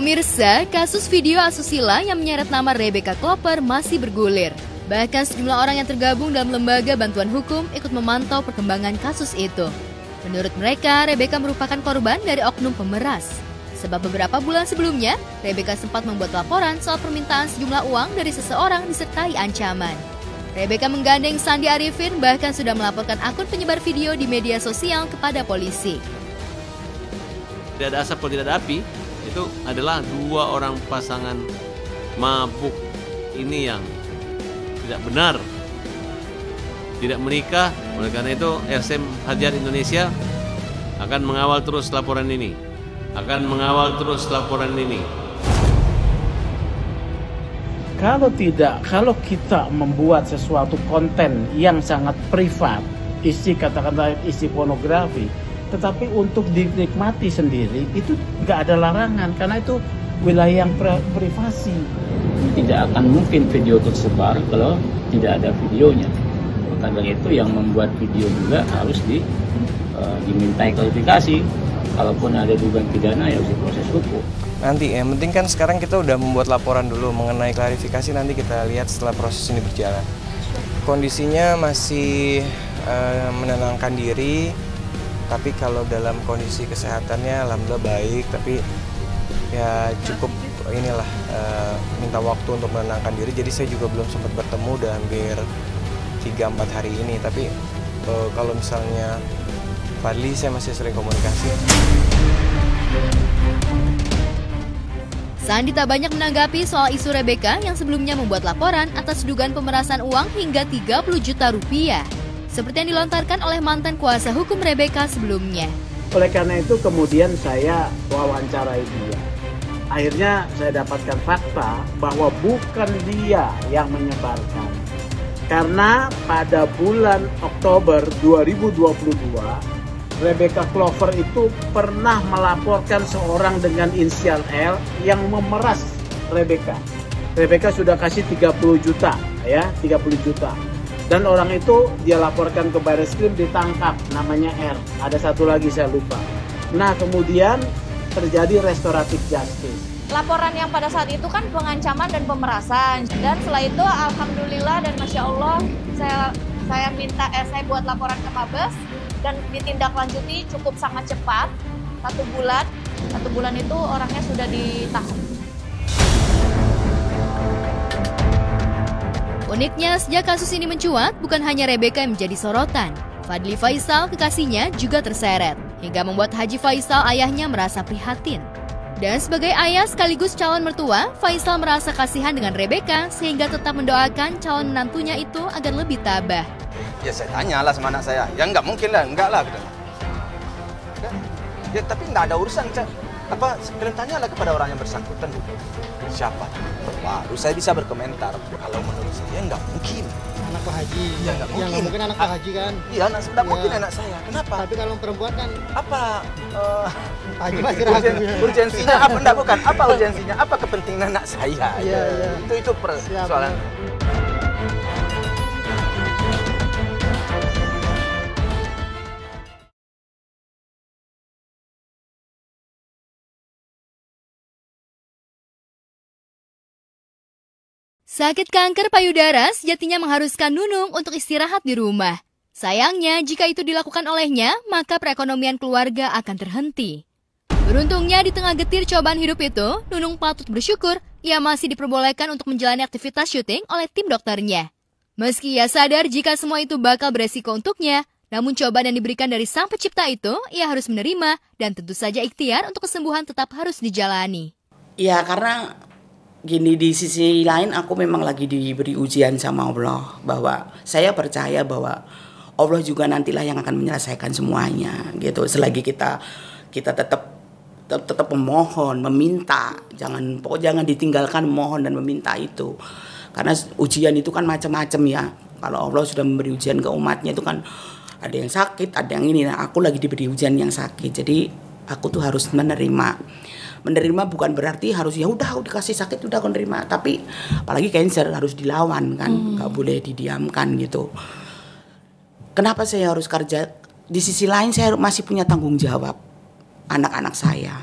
Pemirsa, kasus video asusila yang menyeret nama Rebecca Klopper masih bergulir. Bahkan sejumlah orang yang tergabung dalam lembaga bantuan hukum ikut memantau perkembangan kasus itu. Menurut mereka, Rebecca merupakan korban dari oknum pemeras. Sebab beberapa bulan sebelumnya, Rebecca sempat membuat laporan soal permintaan sejumlah uang dari seseorang disertai ancaman. Rebecca menggandeng Sandi Arifin bahkan sudah melaporkan akun penyebar video di media sosial kepada polisi. Tidak ada asap kalau tidak ada api, itu adalah dua orang pasangan mabuk ini yang tidak benar, tidak menikah. Oleh karena itu RSM Hajar Indonesia akan mengawal terus laporan ini, Kalau kita membuat sesuatu konten yang sangat privat, katakanlah isi pornografi, tetapi untuk dinikmati sendiri itu nggak ada larangan karena itu wilayah yang privasi. Tidak akan mungkin video tersebar kalau tidak ada videonya. Karena itu yang membuat video juga harus dimintai klarifikasi. Kalaupun ada dugaan pidana ya harus diproses hukum. Nanti yang penting kan sekarang kita udah membuat laporan dulu mengenai klarifikasi, nanti kita lihat setelah proses ini berjalan. Kondisinya masih menenangkan diri, tapi kalau dalam kondisi kesehatannya alhamdulillah baik, tapi ya cukup minta waktu untuk menenangkan diri. Jadi saya juga belum sempat bertemu udah hampir 3-4 hari ini, tapi kalau misalnya Fadli saya masih sering komunikasi. Sandi tak banyak menanggapi soal isu Rebecca yang sebelumnya membuat laporan atas dugaan pemerasan uang hingga 30 juta rupiah. Seperti yang dilontarkan oleh mantan kuasa hukum Rebecca sebelumnya. Oleh karena itu kemudian saya wawancarai dia. Akhirnya saya dapatkan fakta bahwa bukan dia yang menyebarkan. Karena pada bulan Oktober 2022, Rebecca Klopper itu pernah melaporkan seorang dengan inisial L yang memeras Rebecca. Rebecca sudah kasih 30 juta, ya, 30 juta. Dan orang itu dia laporkan ke Barreskrim, ditangkap, namanya R. Ada satu lagi saya lupa. Nah, kemudian terjadi restoratif justice. Laporan yang pada saat itu kan pengancaman dan pemerasan. Dan setelah itu alhamdulillah dan masya Allah saya buat laporan ke Mabes dan ditindaklanjuti cukup sangat cepat. 1 bulan itu orangnya sudah ditahan. Uniknya, sejak kasus ini mencuat, bukan hanya Rebecca yang menjadi sorotan. Fadli Faisal, kekasihnya, juga terseret, hingga membuat Haji Faisal ayahnya merasa prihatin. Dan sebagai ayah sekaligus calon mertua, Faisal merasa kasihan dengan Rebecca sehingga tetap mendoakan calon menantunya itu agar lebih tabah. Ya saya tanyalah sama anak saya, ya nggak mungkin lah, enggak lah. Ya tapi nggak ada urusan, apa kalian tanyalah kepada orang yang bersangkutan dulu. Siapa? Baru saya bisa berkomentar. Kalau menurut saya nggak mungkin. Anak Pak Haji. Ya nggak mungkin. Nggak mungkin anak Pak Haji kan? Iya, nggak mungkin anak saya. Kenapa? Tapi kalau perempuan kan apa? Haji masih ragu. Urgensinya apa? Enggak, bukan. Apa urgensinya? Apa kepentingan anak saya? Iya. Itu persoalan. Sakit kanker payudara sejatinya mengharuskan Nunung untuk istirahat di rumah. Sayangnya, jika itu dilakukan olehnya, maka perekonomian keluarga akan terhenti. Beruntungnya di tengah getir cobaan hidup itu, Nunung patut bersyukur ia masih diperbolehkan untuk menjalani aktivitas syuting oleh tim dokternya. Meski ia sadar jika semua itu bakal beresiko untuknya, namun cobaan yang diberikan dari Sang Pencipta itu, ia harus menerima dan tentu saja ikhtiar untuk kesembuhan tetap harus dijalani. Ya karena gini, di sisi lain aku memang lagi diberi ujian sama Allah, bahwa saya percaya bahwa Allah juga nantilah yang akan menyelesaikan semuanya gitu. Selagi kita tetap memohon, meminta, jangan ditinggalkan mohon dan meminta itu. Karena ujian itu kan macam-macam ya. Kalau Allah sudah memberi ujian ke umatnya itu kan ada yang sakit, ada yang ini. Nah, aku lagi diberi ujian yang sakit. Jadi aku tuh harus menerima bukan berarti harus ya udah dikasih sakit udah aku nerima, tapi apalagi cancer harus dilawan kan, nggak boleh didiamkan gitu. Kenapa saya harus kerja? Di sisi lain saya masih punya tanggung jawab anak-anak saya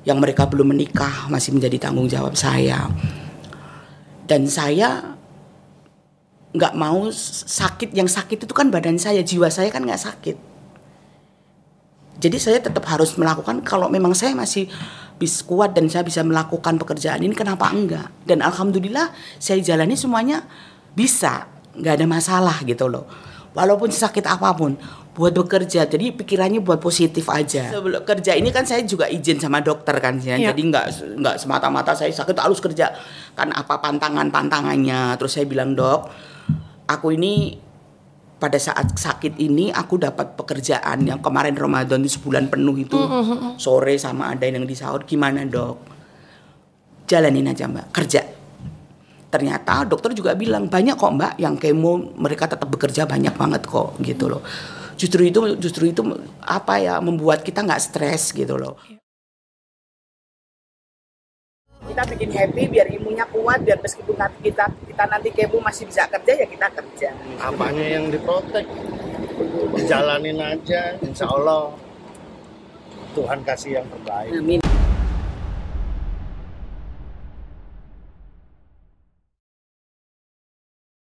yang mereka belum menikah masih menjadi tanggung jawab saya. Dan saya nggak mau sakit, yang sakit itu kan badan saya, jiwa saya kan nggak sakit. Jadi saya tetap harus melakukan, kalau memang saya masih bisa kuat dan saya bisa melakukan pekerjaan ini, kenapa enggak? Dan alhamdulillah saya jalani semuanya bisa, nggak ada masalah gitu loh. Walaupun sakit apapun, buat bekerja, jadi pikirannya buat positif aja. Sebelum kerja ini kan saya juga izin sama dokter kan ya. Jadi nggak semata-mata saya sakit harus kerja, kan apa pantangannya. Terus saya bilang, dok, aku ini pada saat sakit ini aku dapat pekerjaan yang kemarin Ramadan itu sebulan penuh itu, sore sama ada yang di sahur, gimana dok? Jalanin aja mbak, kerja. Ternyata dokter juga bilang banyak kok mbak yang kemo, mereka tetap bekerja banyak banget kok gitu loh. Justru itu apa ya, membuat kita nggak stres gitu loh. Kita bikin happy biar imunnya kuat, biar meskipun nanti kita nanti kemo masih bisa kerja ya kita kerja. Apanya yang diprotek, jalanin aja, insya Allah Tuhan kasih yang terbaik. Amin.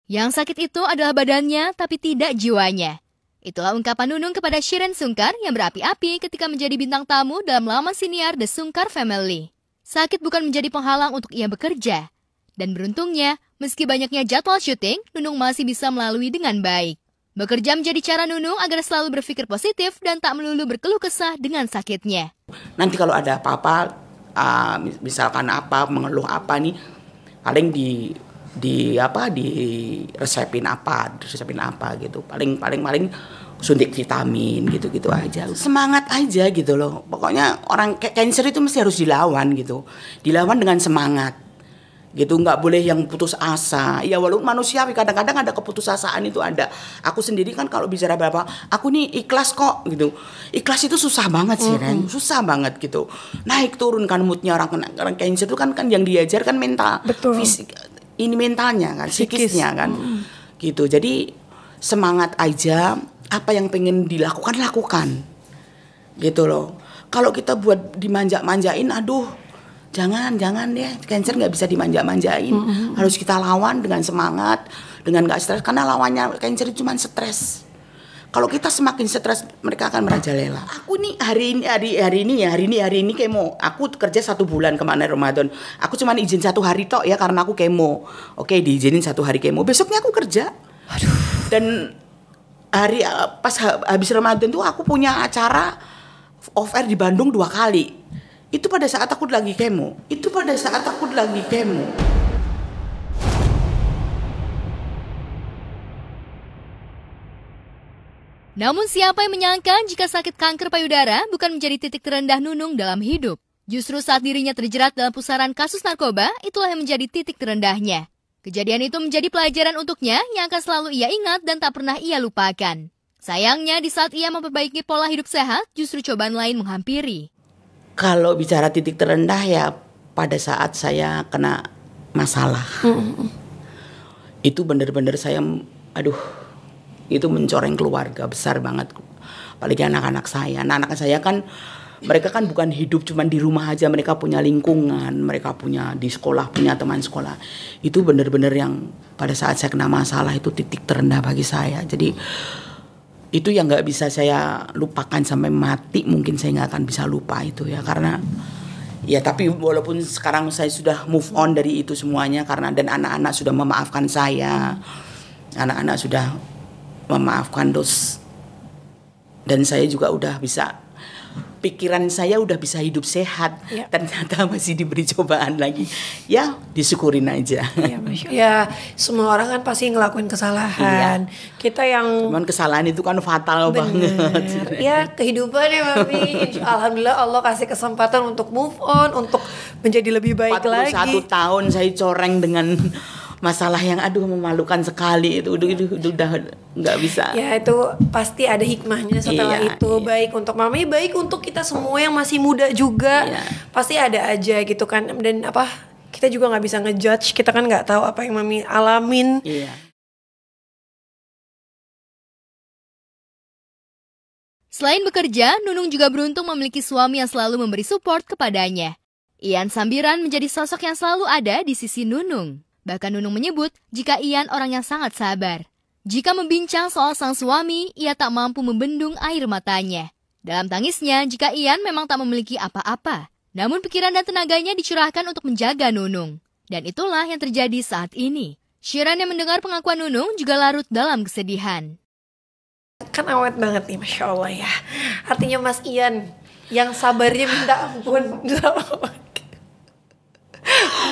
Yang sakit itu adalah badannya tapi tidak jiwanya. Itulah ungkapan Nunung kepada Shireen Sungkar yang berapi-api ketika menjadi bintang tamu dalam laman siniar The Sungkar Family. Sakit bukan menjadi penghalang untuk ia bekerja. Dan beruntungnya, meski banyaknya jadwal syuting, Nunung masih bisa melalui dengan baik. Bekerja menjadi cara Nunung agar selalu berpikir positif dan tak melulu berkeluh kesah dengan sakitnya. Nanti kalau ada apa-apa, misalkan apa, mengeluh apa nih, paling di resepin apa gitu. Paling suntik vitamin gitu aja. Semangat aja gitu loh. Pokoknya orang cancer itu mesti harus dilawan gitu. Dilawan dengan semangat. Gitu, nggak boleh yang putus asa. Ya walaupun manusiawi kadang-kadang ada keputusasaan itu ada. Aku sendiri kan kalau bicara apa, aku nih ikhlas kok gitu. Ikhlas itu susah banget sih, Ren. Susah banget gitu. Naik turun kan moodnya orang cancer itu kan yang diajarkan mental, fisik. Ini mentalnya kan, psikisnya kan. Gitu. Jadi semangat aja. Apa yang pengen dilakukan, lakukan. Gitu loh. Kalau kita buat dimanja-manjain, aduh, jangan ya. Cancer nggak bisa dimanja-manjain. Harus kita lawan dengan semangat, dengan nggak stres. Karena lawannya cancer itu cuma stres. Kalau kita semakin stres, mereka akan merajalela. Aku nih hari ini kemo. Aku kerja 1 bulan kemarin Ramadan. Aku cuma izin 1 hari tok ya karena aku kemo. Oke, diizinin 1 hari kemo. Besoknya aku kerja. Aduh. Dan pas habis Ramadan tuh aku punya acara off air di Bandung 2 kali. Itu pada saat aku lagi kemo. Namun siapa yang menyangka jika sakit kanker payudara bukan menjadi titik terendah Nunung dalam hidup. Justru saat dirinya terjerat dalam pusaran kasus narkoba, itulah yang menjadi titik terendahnya. Kejadian itu menjadi pelajaran untuknya yang akan selalu ia ingat dan tak pernah ia lupakan. Sayangnya di saat ia memperbaiki pola hidup sehat, justru cobaan lain menghampiri. Kalau bicara titik terendah ya pada saat saya kena masalah. Itu benar-benar saya, itu mencoreng keluarga besar banget. Apalagi anak-anak saya. Anak-anak saya kan, mereka kan bukan hidup cuma di rumah aja, mereka punya lingkungan, mereka punya di sekolah, punya teman sekolah. Itu benar-benar yang pada saat saya kena masalah itu titik terendah bagi saya. Jadi itu yang nggak bisa saya lupakan sampai mati, mungkin saya nggak akan bisa lupa itu ya, karena ya tapi walaupun sekarang saya sudah move on dari itu semuanya karena dan anak-anak sudah memaafkan saya, anak-anak sudah memaafkan terus dan saya juga udah bisa, pikiran saya udah bisa hidup sehat. Ternyata masih diberi cobaan lagi. Ya, disyukurin aja. Ya, semua orang kan pasti ngelakuin kesalahan. Kita yang cuman kesalahan itu kan fatal banget. Ya, kehidupan ya Mami. Alhamdulillah Allah kasih kesempatan untuk move on, untuk menjadi lebih baik 41 lagi. 41 tahun saya coreng dengan masalah yang memalukan sekali itu udah nggak bisa. Ya itu pasti ada hikmahnya setelah itu. Baik untuk Mami, baik untuk kita semua yang masih muda juga. Pasti ada aja gitu kan. Dan kita juga nggak bisa ngejudge. Kita kan nggak tahu apa yang Mami alamin. Selain bekerja, Nunung juga beruntung memiliki suami yang selalu memberi support kepadanya. Ian Sambiran menjadi sosok yang selalu ada di sisi Nunung. Bahkan Nunung menyebut jika Ian orang yang sangat sabar. Jika membincang soal sang suami, ia tak mampu membendung air matanya. Dalam tangisnya, jika Ian memang tak memiliki apa-apa. Namun pikiran dan tenaganya dicurahkan untuk menjaga Nunung. Dan itulah yang terjadi saat ini. Shiran yang mendengar pengakuan Nunung juga larut dalam kesedihan. Kan awet banget nih, Masya Allah ya. Artinya Mas Ian yang sabarnya minta ampun.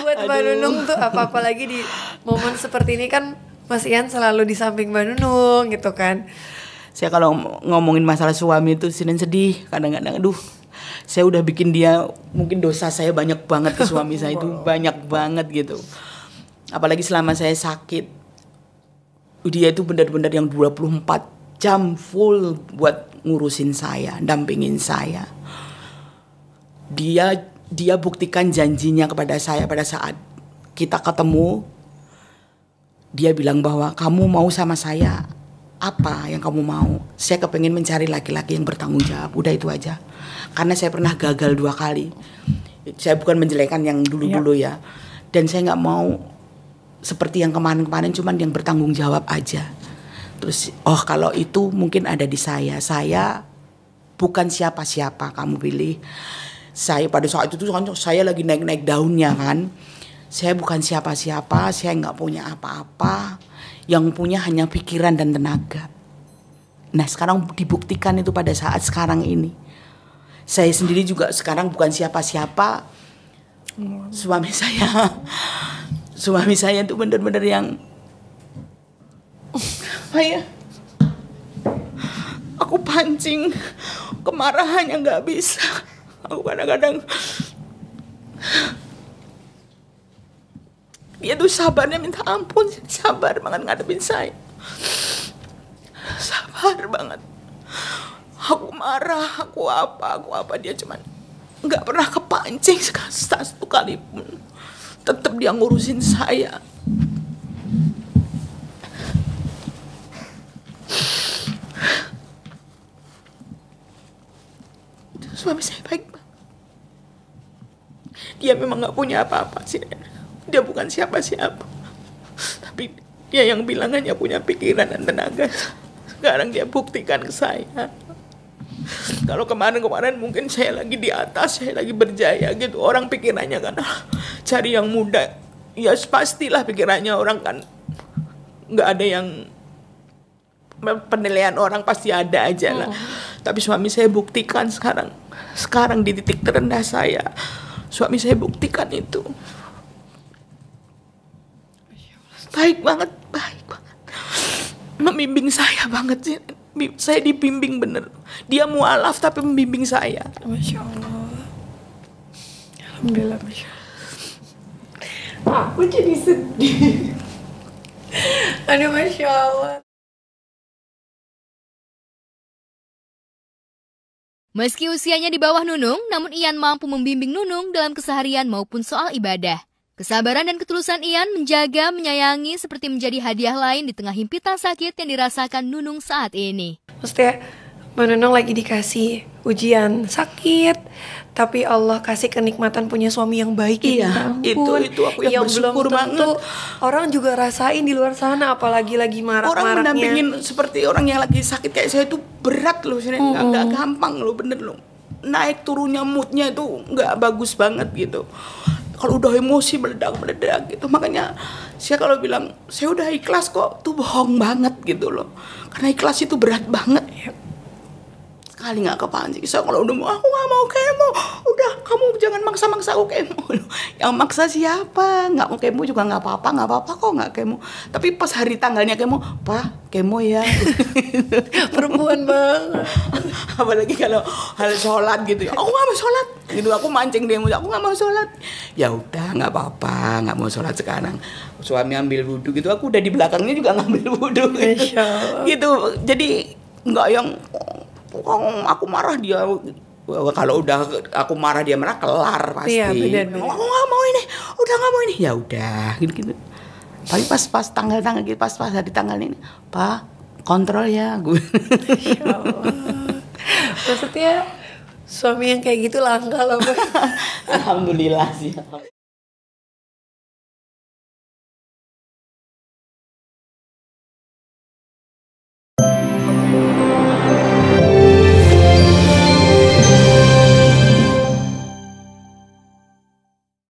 Buat Mbak Nunung tuh apa-apa lagi di momen seperti ini kan Mas Ian selalu di samping Mbak Nunung gitu kan. Saya kalau ngomongin masalah suami itu sedih kadang-kadang. Aduh, saya udah bikin dia, mungkin dosa saya banyak banget ke suami saya itu. Banyak banget gitu. Apalagi selama saya sakit. Dia itu benar-benar yang 24 jam full buat ngurusin saya, dampingin saya. Dia buktikan janjinya kepada saya pada saat kita ketemu. Dia bilang bahwa kamu mau sama saya, apa yang kamu mau? Saya kepengen mencari laki-laki yang bertanggung jawab, udah itu aja. Karena saya pernah gagal 2 kali. Saya bukan menjelekan yang dulu-dulu ya. Dan saya gak mau seperti yang kemarin-kemarin, cuman yang bertanggung jawab aja. Terus, kalau itu mungkin ada di saya. Saya bukan siapa-siapa kamu pilih. Saya pada saat itu kan saya lagi naik-naik daunnya kan. Saya bukan siapa-siapa, saya nggak punya apa-apa. Yang punya hanya pikiran dan tenaga. Nah sekarang dibuktikan itu pada saat sekarang ini. Saya sendiri juga sekarang bukan siapa-siapa. Suami saya itu benar-benar yang apa ya? Aku pancing, kemarahannya nggak bisa. Aku kadang-kadang dia tuh sabarnya minta ampun, sabar banget ngadepin saya, sabar banget. Aku marah, aku apa dia cuman nggak pernah kepancing satu kali pun. Tetap dia ngurusin saya. Suami saya baik banget. Dia memang gak punya apa-apa sih. Dia bukan siapa-siapa. Tapi dia yang bilang hanya punya pikiran dan tenaga. Sekarang dia buktikan ke saya. Kalau kemarin-kemarin mungkin saya lagi di atas, saya lagi berjaya gitu. Orang pikirannya kan cari yang muda. Ya pastilah pikirannya orang kan. Gak ada yang penilaian orang pasti ada aja lah. Tapi suami saya buktikan sekarang di titik terendah saya. Suami saya buktikan itu. Baik banget. Membimbing saya banget sih. Saya dibimbing bener. Dia mualaf tapi membimbing saya. Masya Allah. Alhamdulillah, Masya Allah. Aku jadi sedih. Aduh, Masya Allah. Meski usianya di bawah Nunung, namun Ian mampu membimbing Nunung dalam keseharian maupun soal ibadah. Kesabaran dan ketulusan Ian menjaga, menyayangi seperti menjadi hadiah lain di tengah himpitan sakit yang dirasakan Nunung saat ini. Maksudnya, Mbak Nunung lagi dikasih ujian sakit, tapi Allah kasih kenikmatan punya suami yang baik. Iya, itu aku yang bersyukur banget. Orang juga rasain di luar sana, apalagi lagi marak-maraknya. Orang mendampingin seperti orang yang lagi sakit kayak saya itu berat loh, nggak gampang loh, bener loh. Naik turunnya moodnya itu nggak bagus banget gitu. Kalau udah emosi meledak gitu. Makanya saya kalau bilang saya udah ikhlas kok, tuh bohong banget gitu loh. Karena ikhlas itu berat banget. Sekali nggak kepancing. So, kalau udah mau, aku nggak mau kemo. Udah, kamu jangan maksa-maksa aku kemo. Yang maksa siapa? Nggak mau kemo juga nggak apa-apa kok nggak kemo. Tapi pas hari tanggalnya kemo, Pak, kemo ya. Perempuan banget. Apalagi kalau hal sholat gitu ya. Aku nggak mau sholat. Gitu, aku mancing dia, aku nggak mau sholat. Ya udah, nggak apa-apa, nggak mau sholat sekarang. Suami ambil wudhu gitu, aku udah di belakangnya juga ngambil wudhu. Gitu. Jadi nggak yang aku marah dia, kalau udah aku marah dia marah kelar pasti. Iya, bener. Aku nggak mau ini, udah nggak mau ini. Ya udah, gitu. Tapi pas tanggal gitu, pas hari tanggal ini, Pak kontrol ya gue. Maksudnya suami yang kayak gitu langka loh, Mbak. Alhamdulillah sih.